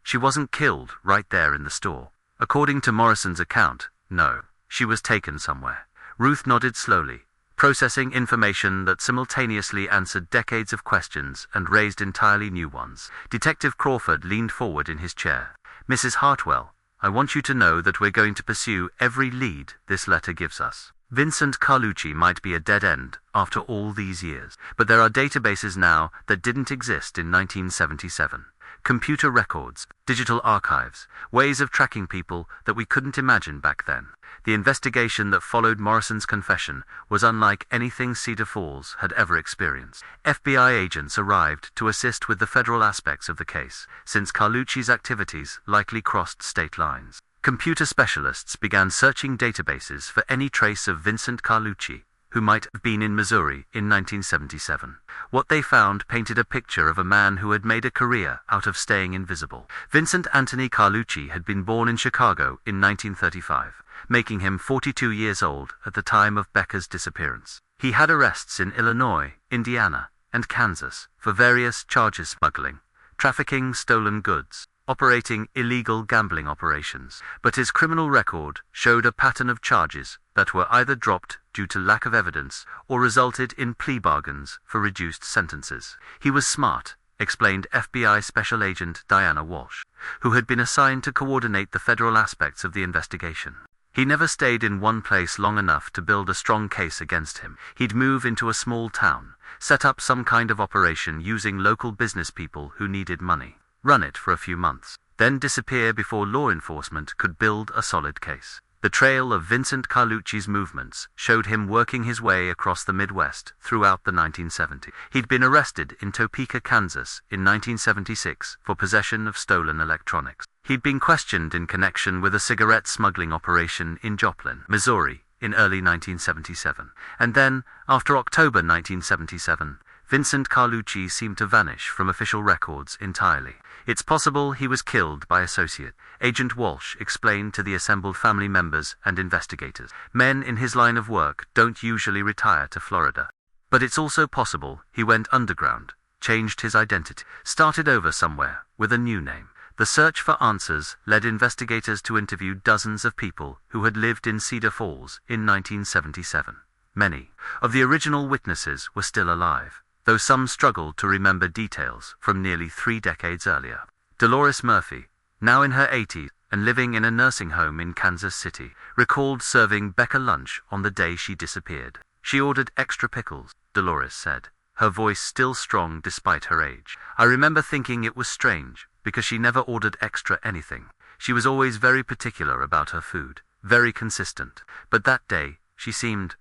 She wasn't killed right there in the store. According to Morrison's account, no. She was taken somewhere." Ruth nodded slowly, processing information that simultaneously answered decades of questions and raised entirely new ones. Detective Crawford leaned forward in his chair. "Mrs. Hartwell, I want you to know that we're going to pursue every lead this letter gives us. Vincent Carlucci might be a dead end after all these years, but there are databases now that didn't exist in 1977. Computer records, digital archives, ways of tracking people that we couldn't imagine back then. The investigation that followed Morrison's confession was unlike anything Cedar Falls had ever experienced. FBI agents arrived to assist with the federal aspects of the case, since Carlucci's activities likely crossed state lines. Computer specialists began searching databases for any trace of Vincent Carlucci, who might have been in Missouri in 1977. What they found painted a picture of a man who had made a career out of staying invisible. Vincent Anthony Carlucci had been born in Chicago in 1935, making him 42 years old at the time of Becca's disappearance. He had arrests in Illinois, Indiana, and Kansas for various charges: smuggling, trafficking stolen goods, operating illegal gambling operations, but his criminal record showed a pattern of charges that were either dropped due to lack of evidence or resulted in plea bargains for reduced sentences. He was smart, explained FBI Special Agent Diana Walsh, who had been assigned to coordinate the federal aspects of the investigation. He never stayed in one place long enough to build a strong case against him. He'd move into a small town, set up some kind of operation using local business people who needed money, run it for a few months, then disappear before law enforcement could build a solid case. The trail of Vincent Carlucci's movements showed him working his way across the Midwest throughout the 1970s. He'd been arrested in Topeka, Kansas in 1976 for possession of stolen electronics. He'd been questioned in connection with a cigarette smuggling operation in Joplin, Missouri in early 1977. And then, after October 1977, Vincent Carlucci seemed to vanish from official records entirely. It's possible he was killed by associate, Agent Walsh explained to the assembled family members and investigators. Men in his line of work don't usually retire to Florida. But it's also possible he went underground, changed his identity, started over somewhere with a new name. The search for answers led investigators to interview dozens of people who had lived in Cedar Falls in 1977. Many of the original witnesses were still alive, though some struggled to remember details from nearly 3 decades earlier. Dolores Murphy, now in her 80s and living in a nursing home in Kansas City, recalled serving Becca lunch on the day she disappeared. "She ordered extra pickles," Dolores said, her voice still strong despite her age. "I remember thinking it was strange, because she never ordered extra anything. She was always very particular about her food, very consistent. But that day, she seemed...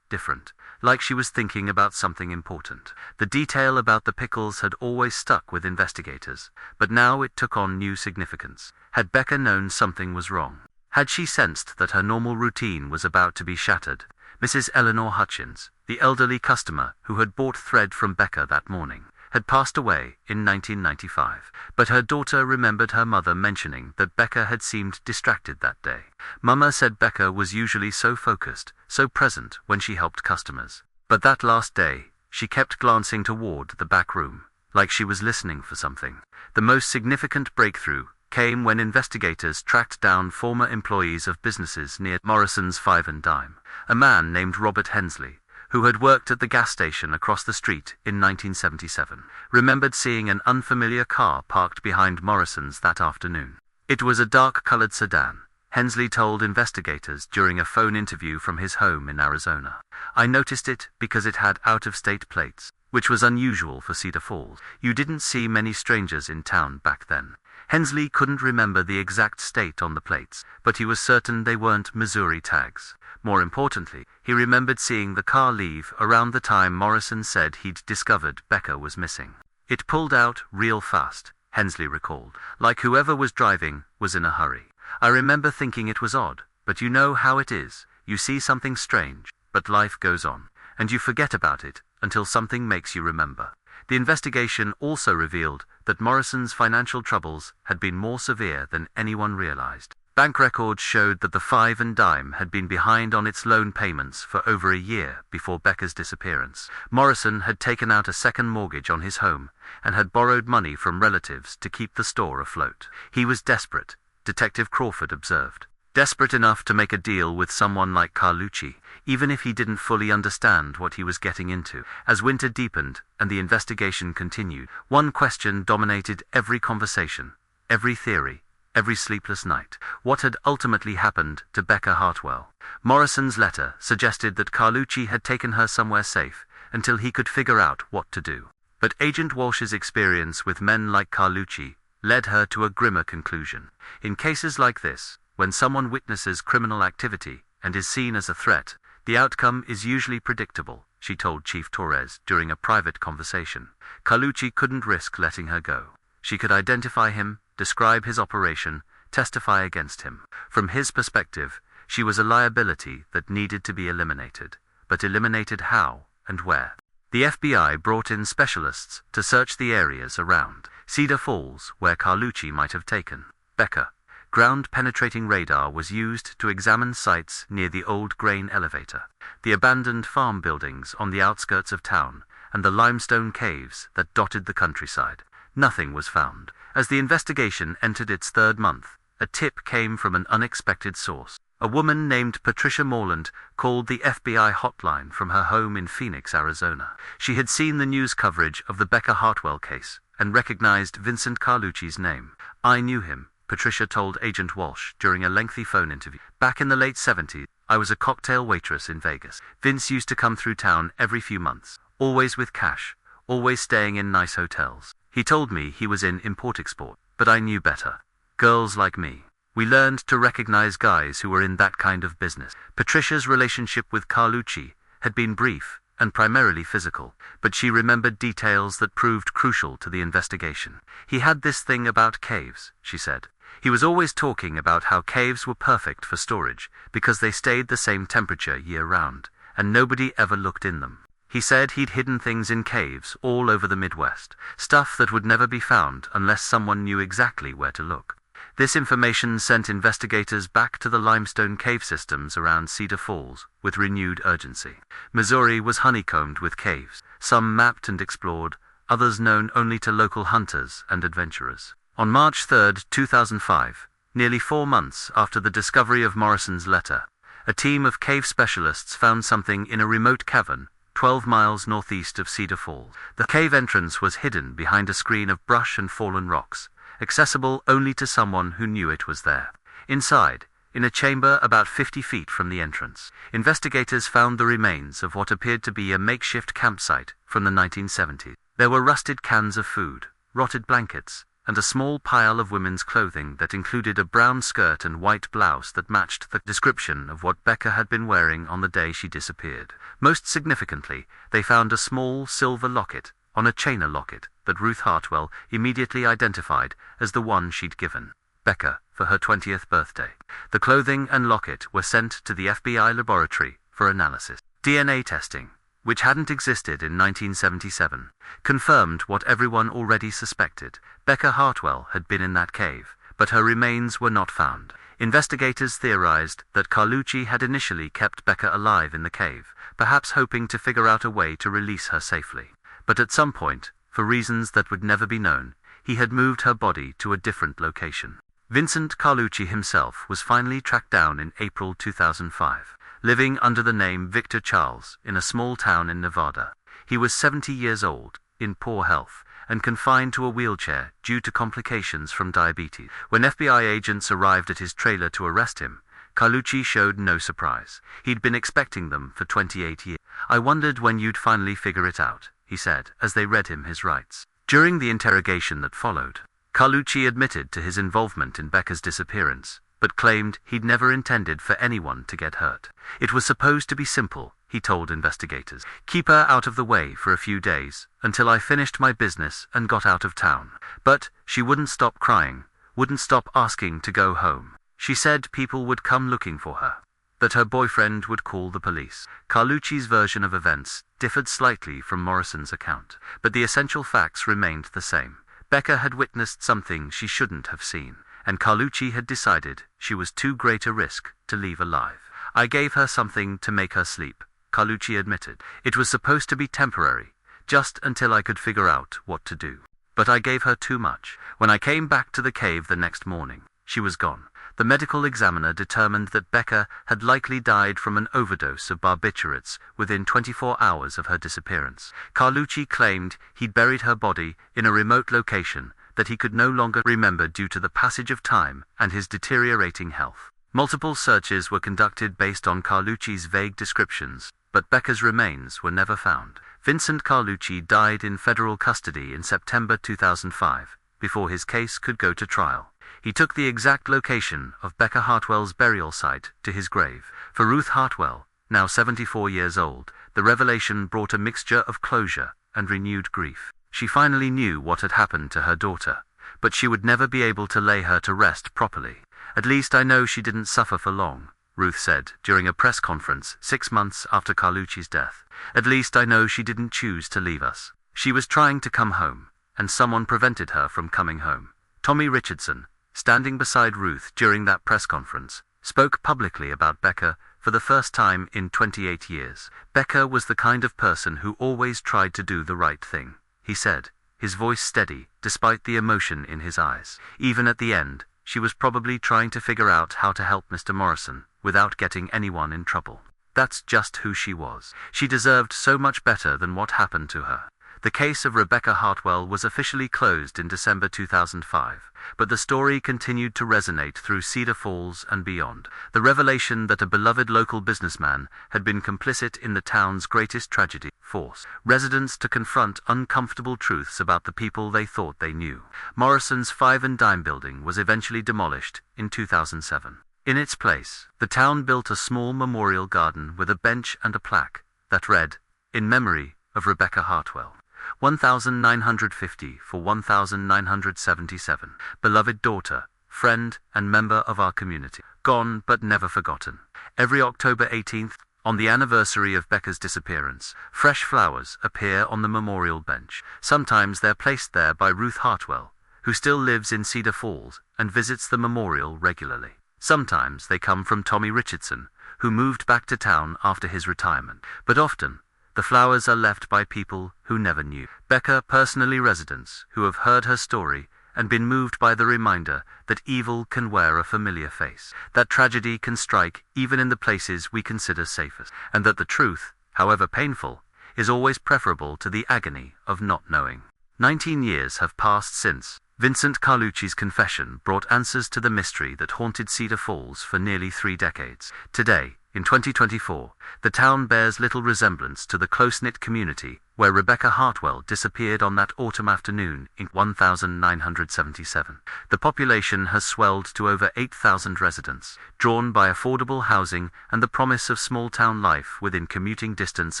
different, like she was thinking about something important." The detail about the pickles had always stuck with investigators, but now it took on new significance. Had Becca known something was wrong? Had she sensed that her normal routine was about to be shattered? Mrs. Eleanor Hutchins, the elderly customer who had bought thread from Becca that morning, had passed away in 1995, but her daughter remembered her mother mentioning that Becca had seemed distracted that day. Mama said Becca was usually so focused, so present when she helped customers. But that last day, she kept glancing toward the back room, like she was listening for something. The most significant breakthrough came when investigators tracked down former employees of businesses near Morrison's Five and Dime. A man named Robert Hensley, who had worked at the gas station across the street in 1977, remembered seeing an unfamiliar car parked behind Morrison's that afternoon. It was a dark-colored sedan, Hensley told investigators during a phone interview from his home in Arizona. I noticed it because it had out-of-state plates, which was unusual for Cedar Falls. You didn't see many strangers in town back then. Hensley couldn't remember the exact state on the plates, but he was certain they weren't Missouri tags. More importantly, he remembered seeing the car leave around the time Morrison said he'd discovered Becca was missing. It pulled out real fast, Hensley recalled, like whoever was driving was in a hurry. I remember thinking it was odd, but you know how it is. You see something strange, but life goes on, and you forget about it until something makes you remember. The investigation also revealed that Morrison's financial troubles had been more severe than anyone realized. Bank records showed that the Five and Dime had been behind on its loan payments for over a year before Becca's disappearance. Morrison had taken out a second mortgage on his home and had borrowed money from relatives to keep the store afloat. He was desperate, Detective Crawford observed. Desperate enough to make a deal with someone like Carlucci, even if he didn't fully understand what he was getting into. As winter deepened and the investigation continued, one question dominated every conversation, every theory, every sleepless night. What had ultimately happened to Becca Hartwell? Morrison's letter suggested that Carlucci had taken her somewhere safe until he could figure out what to do. But Agent Walsh's experience with men like Carlucci led her to a grimmer conclusion. In cases like this, when someone witnesses criminal activity and is seen as a threat, the outcome is usually predictable, she told Chief Torres during a private conversation. Carlucci couldn't risk letting her go. She could identify him, describe his operation, testify against him. From his perspective, she was a liability that needed to be eliminated. But eliminated how and where? The FBI brought in specialists to search the areas around Cedar Falls where Carlucci might have taken Becca. Ground-penetrating radar was used to examine sites near the old grain elevator, the abandoned farm buildings on the outskirts of town, and the limestone caves that dotted the countryside. Nothing was found. As the investigation entered its third month, a tip came from an unexpected source. A woman named Patricia Morland called the FBI hotline from her home in Phoenix, Arizona. She had seen the news coverage of the Becca Hartwell case and recognized Vincent Carlucci's name. I knew him, Patricia told Agent Walsh during a lengthy phone interview. Back in the late 70s, I was a cocktail waitress in Vegas. Vince used to come through town every few months, always with cash, always staying in nice hotels. He told me he was in import-export, but I knew better. Girls like me. We learned to recognize guys who were in that kind of business. Patricia's relationship with Carlucci had been brief and primarily physical, but she remembered details that proved crucial to the investigation. He had this thing about caves, she said. He was always talking about how caves were perfect for storage because they stayed the same temperature year-round, and nobody ever looked in them. He said he'd hidden things in caves all over the Midwest, stuff that would never be found unless someone knew exactly where to look. This information sent investigators back to the limestone cave systems around Cedar Falls with renewed urgency. Missouri was honeycombed with caves, some mapped and explored, others known only to local hunters and adventurers. On March 3, 2005, nearly 4 months after the discovery of Morrison's letter, a team of cave specialists found something in a remote cavern 12 miles northeast of Cedar Falls. The cave entrance was hidden behind a screen of brush and fallen rocks, accessible only to someone who knew it was there. Inside, in a chamber about 50 feet from the entrance, investigators found the remains of what appeared to be a makeshift campsite from the 1970s. There were rusted cans of food, rotted blankets, and a small pile of women's clothing that included a brown skirt and white blouse that matched the description of what Becca had been wearing on the day she disappeared. Most significantly, they found a small silver locket on a chainer locket that Ruth Hartwell immediately identified as the one she'd given Becca for her 20th birthday. The clothing and locket were sent to the FBI laboratory for analysis. DNA testing, which hadn't existed in 1977, confirmed what everyone already suspected. Becca Hartwell had been in that cave, but her remains were not found. Investigators theorized that Carlucci had initially kept Becca alive in the cave, perhaps hoping to figure out a way to release her safely. But at some point, for reasons that would never be known, he had moved her body to a different location. Vincent Carlucci himself was finally tracked down in April 2005, living under the name Victor Charles in a small town in Nevada. He was 70 years old, in poor health, and confined to a wheelchair due to complications from diabetes. When FBI agents arrived at his trailer to arrest him, Carlucci showed no surprise. He'd been expecting them for 28 years. "I wondered when you'd finally figure it out," he said, as they read him his rights. During the interrogation that followed, Carlucci admitted to his involvement in Becca's disappearance, but claimed he'd never intended for anyone to get hurt. "It was supposed to be simple," he told investigators. "Keep her out of the way for a few days, until I finished my business and got out of town." But she wouldn't stop crying, wouldn't stop asking to go home. She said people would come looking for her, that her boyfriend would call the police. Carlucci's version of events differed slightly from Morrison's account, but the essential facts remained the same. Becca had witnessed something she shouldn't have seen, and Carlucci had decided she was too great a risk to leave alive. "I gave her something to make her sleep," Carlucci admitted. "It was supposed to be temporary, just until I could figure out what to do. But I gave her too much. When I came back to the cave the next morning, she was gone." The medical examiner determined that Becca had likely died from an overdose of barbiturates within 24 hours of her disappearance. Carlucci claimed he'd buried her body in a remote location that he could no longer remember due to the passage of time and his deteriorating health. Multiple searches were conducted based on Carlucci's vague descriptions, but Becca's remains were never found. Vincent Carlucci died in federal custody in September 2005, before his case could go to trial. He took the exact location of Becca Hartwell's burial site to his grave. For Ruth Hartwell, now 74 years old, the revelation brought a mixture of closure and renewed grief. She finally knew what had happened to her daughter, but she would never be able to lay her to rest properly. "At least I know she didn't suffer for long," Ruth said during a press conference 6 months after Carlucci's death. "At least I know she didn't choose to leave us. She was trying to come home, and someone prevented her from coming home." Tommy Richardson, standing beside Ruth during that press conference, spoke publicly about Becca for the first time in 28 years. "Becca was the kind of person who always tried to do the right thing," he said, his voice steady despite the emotion in his eyes. "Even at the end, she was probably trying to figure out how to help Mr. Morrison without getting anyone in trouble. That's just who she was. She deserved so much better than what happened to her." The case of Rebecca Hartwell was officially closed in December 2005, but the story continued to resonate through Cedar Falls and beyond. The revelation that a beloved local businessman had been complicit in the town's greatest tragedy forced residents to confront uncomfortable truths about the people they thought they knew. Morrison's Five and Dime building was eventually demolished in 2007. In its place, the town built a small memorial garden with a bench and a plaque that read, "In memory of Rebecca Hartwell. 1950 for 1977. Beloved daughter, friend, and member of our community. Gone but never forgotten." Every October 18th, on the anniversary of Becca's disappearance, fresh flowers appear on the memorial bench. Sometimes they're placed there by Ruth Hartwell, who still lives in Cedar Falls and visits the memorial regularly. Sometimes they come from Tommy Richardson, who moved back to town after his retirement. But often, the flowers are left by people who never knew Becca personally, residents who have heard her story and been moved by the reminder that evil can wear a familiar face, that tragedy can strike even in the places we consider safest, and that the truth, however painful, is always preferable to the agony of not knowing. 19 years have passed since Vincent Carlucci's confession brought answers to the mystery that haunted Cedar Falls for nearly 3 decades. Today, in 2024, the town bears little resemblance to the close-knit community where Rebecca Hartwell disappeared on that autumn afternoon in 1977. The population has swelled to over 8,000 residents, drawn by affordable housing and the promise of small-town life within commuting distance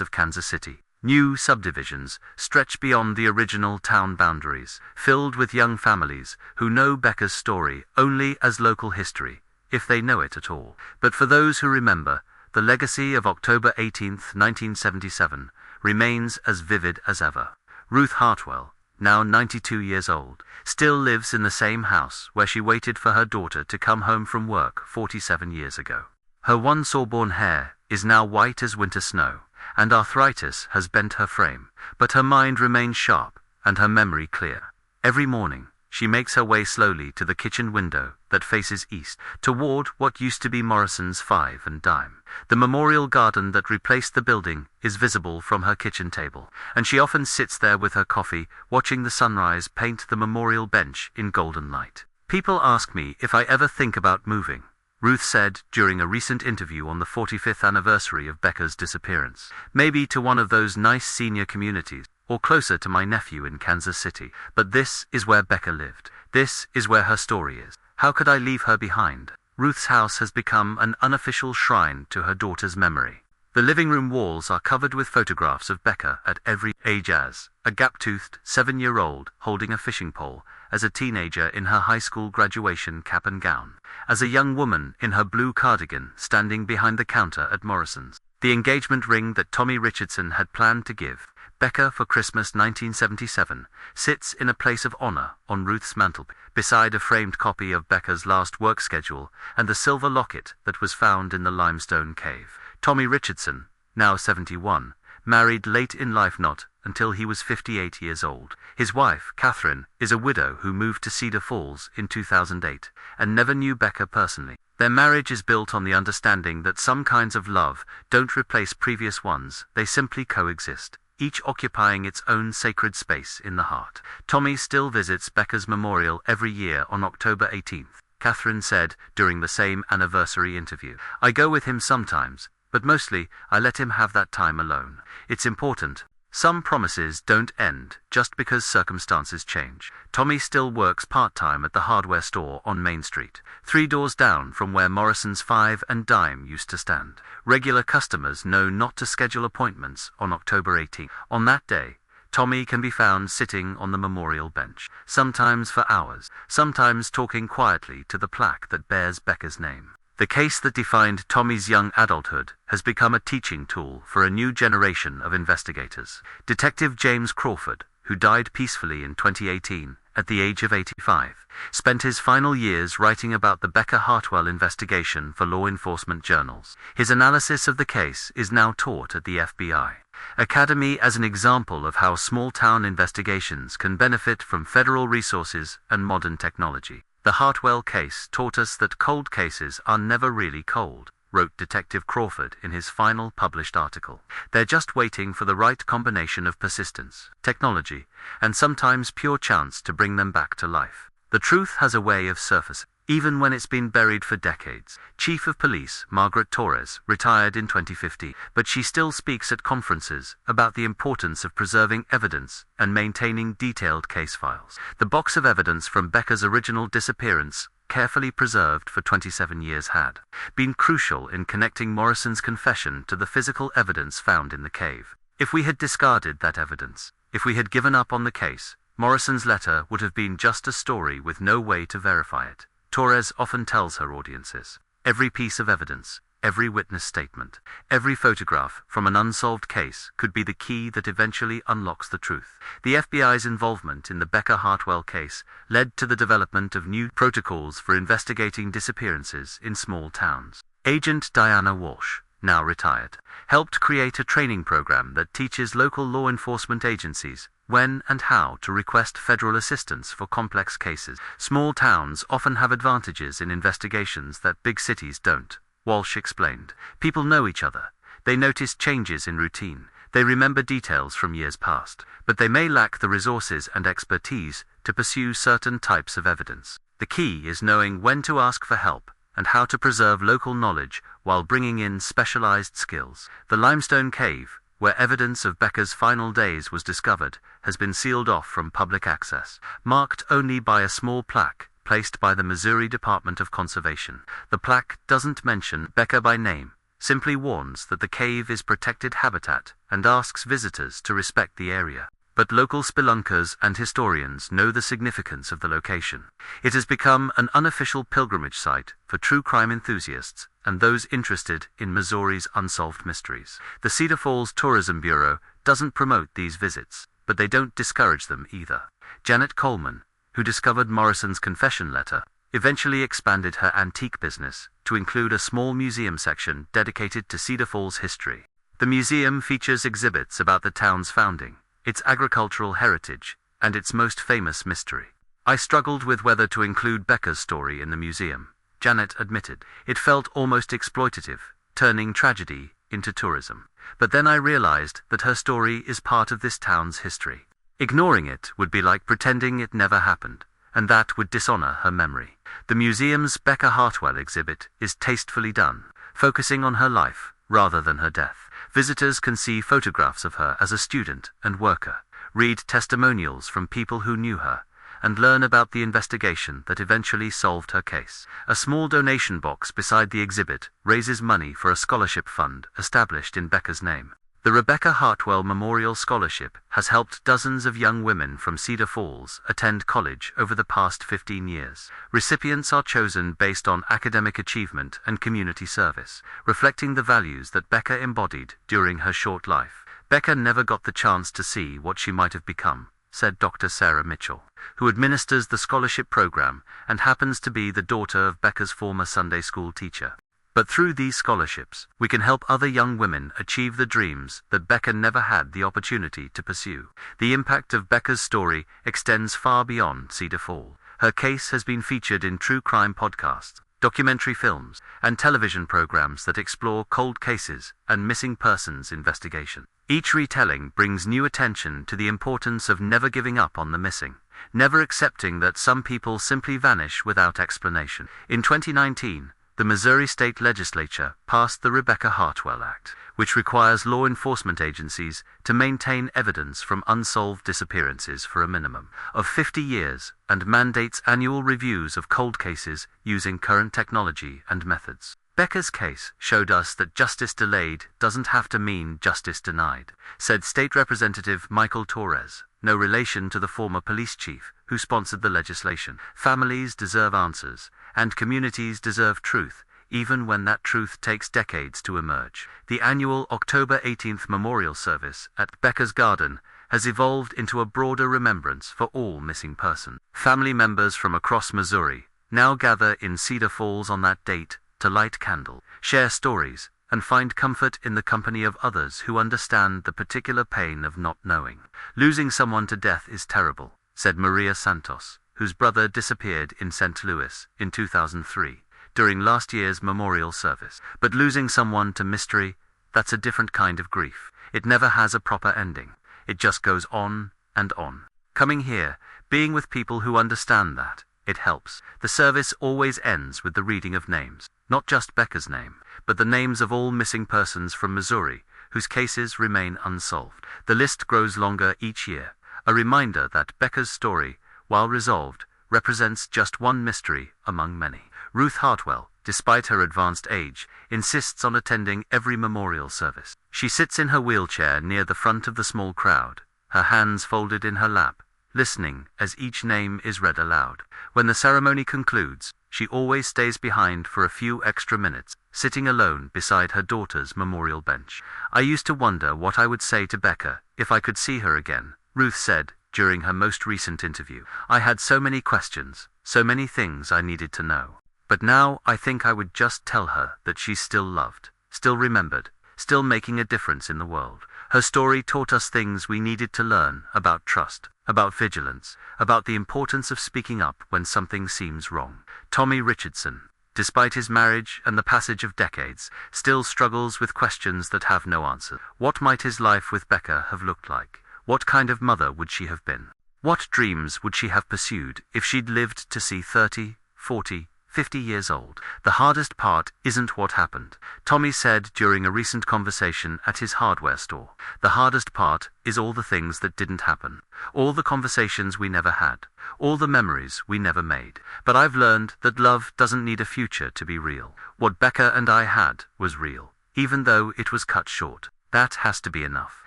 of Kansas City. New subdivisions stretch beyond the original town boundaries, filled with young families who know Becca's story only as local history, if they know it at all. But for those who remember, the legacy of October 18, 1977, remains as vivid as ever. Ruth Hartwell, now 92 years old, still lives in the same house where she waited for her daughter to come home from work 47 years ago. Her one sore-born hair is now white as winter snow, and arthritis has bent her frame, but her mind remains sharp and her memory clear. Every morning, she makes her way slowly to the kitchen window that faces east, toward what used to be Morrison's Five and Dime. The memorial garden that replaced the building is visible from her kitchen table, and she often sits there with her coffee, watching the sunrise paint the memorial bench in golden light. "People ask me if I ever think about moving," Ruth said during a recent interview on the 45th anniversary of Becca's disappearance. "Maybe to one of those nice senior communities, or closer to my nephew in Kansas City. But this is where Becca lived. This is where her story is. How could I leave her behind?" Ruth's house has become an unofficial shrine to her daughter's memory. The living room walls are covered with photographs of Becca at every age, as a gap-toothed 7-year-old holding a fishing pole, as a teenager in her high school graduation cap and gown, as a young woman in her blue cardigan standing behind the counter at Morrison's. The engagement ring that Tommy Richardson had planned to give Becca for Christmas 1977 sits in a place of honor on Ruth's mantelpiece, beside a framed copy of Becca's last work schedule and the silver locket that was found in the limestone cave. Tommy Richardson, now 71, married late in life, not until he was 58 years old. His wife, Catherine, is a widow who moved to Cedar Falls in 2008 and never knew Becca personally. Their marriage is built on the understanding that some kinds of love don't replace previous ones, they simply coexist, each occupying its own sacred space in the heart. Tommy still visits Becca's memorial every year on October 18th, Catherine said during the same anniversary interview. "I go with him sometimes, but mostly I let him have that time alone. It's important. Some promises don't end just because circumstances change." Tommy still works part-time at the hardware store on Main Street, 3 doors down from where Morrison's Five and Dime used to stand. Regular customers know not to schedule appointments on October 18th. On that day, Tommy can be found sitting on the memorial bench, sometimes for hours, sometimes talking quietly to the plaque that bears Becca's name. The case that defined Tommy's young adulthood has become a teaching tool for a new generation of investigators. Detective James Crawford, who died peacefully in 2018 at the age of 85, spent his final years writing about the Becca Hartwell investigation for law enforcement journals. His analysis of the case is now taught at the FBI Academy as an example of how small-town investigations can benefit from federal resources and modern technology. "The Hartwell case taught us that cold cases are never really cold," wrote Detective Crawford in his final published article. "They're just waiting for the right combination of persistence, technology, and sometimes pure chance to bring them back to life. The truth has a way of surfacing, even when it's been buried for decades." Chief of Police Margaret Torres retired in 2015, but she still speaks at conferences about the importance of preserving evidence and maintaining detailed case files. The box of evidence from Becca's original disappearance, carefully preserved for 27 years, had been crucial in connecting Morrison's confession to the physical evidence found in the cave. If we had discarded that evidence, if we had given up on the case, Morrison's letter would have been just a story with no way to verify it. Torres often tells her audiences, every piece of evidence, every witness statement, every photograph from an unsolved case could be the key that eventually unlocks the truth. The FBI's involvement in the Becca Hartwell case led to the development of new protocols for investigating disappearances in small towns. Agent Diana Walsh, now retired, helped create a training program that teaches local law enforcement agencies when and how to request federal assistance for complex cases. "Small towns often have advantages in investigations that big cities don't," Walsh explained. "People know each other. They notice changes in routine. They remember details from years past. But they may lack the resources and expertise to pursue certain types of evidence. The key is knowing when to ask for help and how to preserve local knowledge while bringing in specialized skills." The limestone cave, where evidence of Becca's final days was discovered, has been sealed off from public access, marked only by a small plaque placed by the Missouri Department of Conservation. The plaque doesn't mention Becca by name, simply warns that the cave is protected habitat and asks visitors to respect the area. but local spelunkers and historians know the significance of the location. It has become an unofficial pilgrimage site for true crime enthusiasts and those interested in Missouri's unsolved mysteries. The Cedar Falls Tourism Bureau doesn't promote these visits, but they don't discourage them either. Janet Coleman, who discovered Morrison's confession letter, eventually expanded her antique business to include a small museum section dedicated to Cedar Falls history. The museum features exhibits about the town's founding, its agricultural heritage, and its most famous mystery. "I struggled with whether to include Becca's story in the museum," Janet admitted. "It felt almost exploitative, turning tragedy into tourism. But then I realized that her story is part of this town's history. Ignoring it would be like pretending it never happened, and that would dishonor her memory." The museum's Becca Hartwell exhibit is tastefully done, focusing on her life rather than her death. Visitors can see photographs of her as a student and worker, read testimonials from people who knew her, and learn about the investigation that eventually solved her case. A small donation box beside the exhibit raises money for a scholarship fund established in Becca's name. The Rebecca Hartwell Memorial Scholarship has helped dozens of young women from Cedar Falls attend college over the past 15 years. Recipients are chosen based on academic achievement and community service, reflecting the values that Becca embodied during her short life. "Becca never got the chance to see what she might have become," said Dr. Sarah Mitchell, who administers the scholarship program and happens to be the daughter of Becca's former Sunday school teacher. "But through these scholarships, we can help other young women achieve the dreams that Becca never had the opportunity to pursue." The impact of Becca's story extends far beyond Cedar Falls. Her case has been featured in true crime podcasts, documentary films, and television programs that explore cold cases and missing persons investigation. Each retelling brings new attention to the importance of never giving up on the missing, never accepting that some people simply vanish without explanation. In 2019, the Missouri State Legislature passed the Rebecca Hartwell Act, which requires law enforcement agencies to maintain evidence from unsolved disappearances for a minimum of 50 years and mandates annual reviews of cold cases using current technology and methods. Becca's case showed us that justice delayed doesn't have to mean justice denied, said State Representative Michael Torres, no relation to the former police chief who sponsored the legislation. "Families deserve answers, and communities deserve truth, even when that truth takes decades to emerge." The annual October 18th memorial service at Becca's Garden has evolved into a broader remembrance for all missing persons. Family members from across Missouri now gather in Cedar Falls on that date to light candles, share stories, and find comfort in the company of others who understand the particular pain of not knowing. "Losing someone to death is terrible," said Maria Santos, whose brother disappeared in St. Louis in 2003 during last year's memorial service. "But losing someone to mystery, that's a different kind of grief. It never has a proper ending. It just goes on and on." Coming here, being with people who understand that, it helps. The service always ends with the reading of names, not just Becca's name, but the names of all missing persons from Missouri whose cases remain unsolved. The list grows longer each year, a reminder that Becca's story, while resolved, represents just one mystery among many. Ruth Hartwell, despite her advanced age, insists on attending every memorial service. She sits in her wheelchair near the front of the small crowd, her hands folded in her lap, listening as each name is read aloud. When the ceremony concludes, she always stays behind for a few extra minutes, sitting alone beside her daughter's memorial bench. "I used to wonder what I would say to Becca if I could see her again," Ruth said during her most recent interview. "I had so many questions, so many things I needed to know. But now I think I would just tell her that she's still loved, still remembered, still making a difference in the world." Her story taught us things we needed to learn about trust, about vigilance, about the importance of speaking up when something seems wrong. Tommy Richardson, despite his marriage and the passage of decades, still struggles with questions that have no answer. What might his life with Becca have looked like? What kind of mother would she have been? What dreams would she have pursued if she'd lived to see 30, 40, 50 years old? "The hardest part isn't what happened," Tommy said during a recent conversation at his hardware store. "The hardest part is all the things that didn't happen, all the conversations we never had, all the memories we never made. But I've learned that love doesn't need a future to be real. What Becca and I had was real, even though it was cut short." That has to be enough.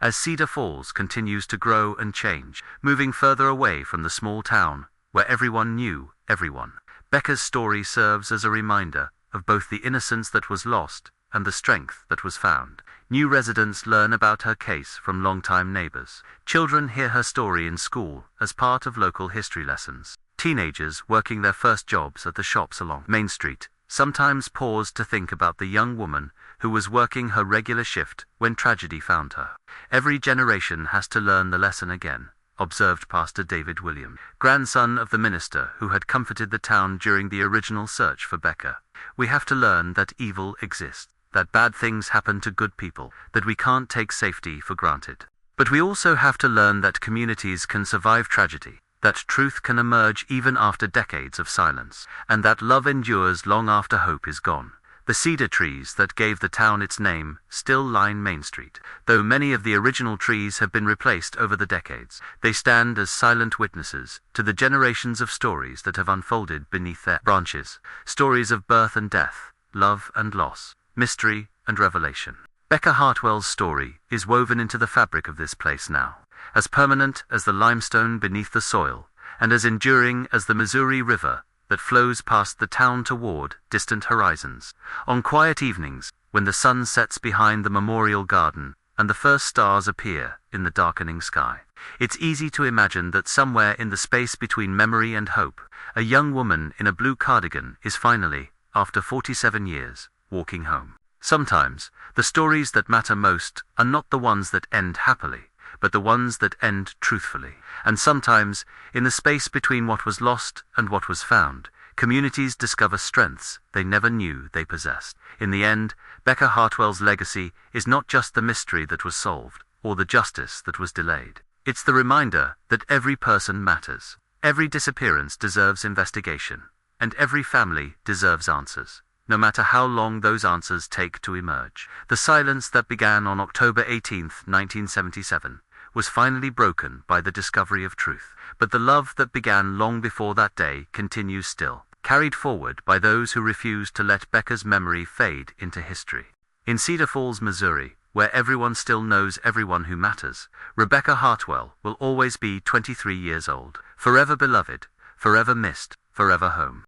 As Cedar Falls continues to grow and change, moving further away from the small town where everyone knew everyone, Becca's story serves as a reminder of both the innocence that was lost and the strength that was found. New residents learn about her case from longtime neighbors. Children hear her story in school as part of local history lessons. Teenagers working their first jobs at the shops along Main Street sometimes pause to think about the young woman who was working her regular shift when tragedy found her. Every generation has to learn the lesson again, observed Pastor David Williams, grandson of the minister who had comforted the town during the original search for Becca. We have to learn that evil exists, that bad things happen to good people, that we can't take safety for granted. But we also have to learn that communities can survive tragedy, that truth can emerge even after decades of silence, and that love endures long after hope is gone. The cedar trees that gave the town its name still line Main Street. Though many of the original trees have been replaced over the decades, they stand as silent witnesses to the generations of stories that have unfolded beneath their branches. Stories of birth and death, love and loss, mystery and revelation. Becca Hartwell's story is woven into the fabric of this place now, as permanent as the limestone beneath the soil, and as enduring as the Missouri River that flows past the town toward distant horizons. On quiet evenings, when the sun sets behind the memorial garden and the first stars appear in the darkening sky, it's easy to imagine that somewhere in the space between memory and hope, a young woman in a blue cardigan is finally, after 47 years, walking home. Sometimes, the stories that matter most are not the ones that end happily, but the ones that end truthfully. And sometimes, in the space between what was lost and what was found, communities discover strengths they never knew they possessed. In the end, Becca Hartwell's legacy is not just the mystery that was solved, or the justice that was delayed. It's the reminder that every person matters, every disappearance deserves investigation, and every family deserves answers, no matter how long those answers take to emerge. The silence that began on October 18, 1977, was finally broken by the discovery of truth. But the love that began long before that day continues still, carried forward by those who refuse to let Becca's memory fade into history. In Cedar Falls, Missouri, where everyone still knows everyone who matters, Rebecca Hartwell will always be 23 years old, forever beloved, forever missed, forever home.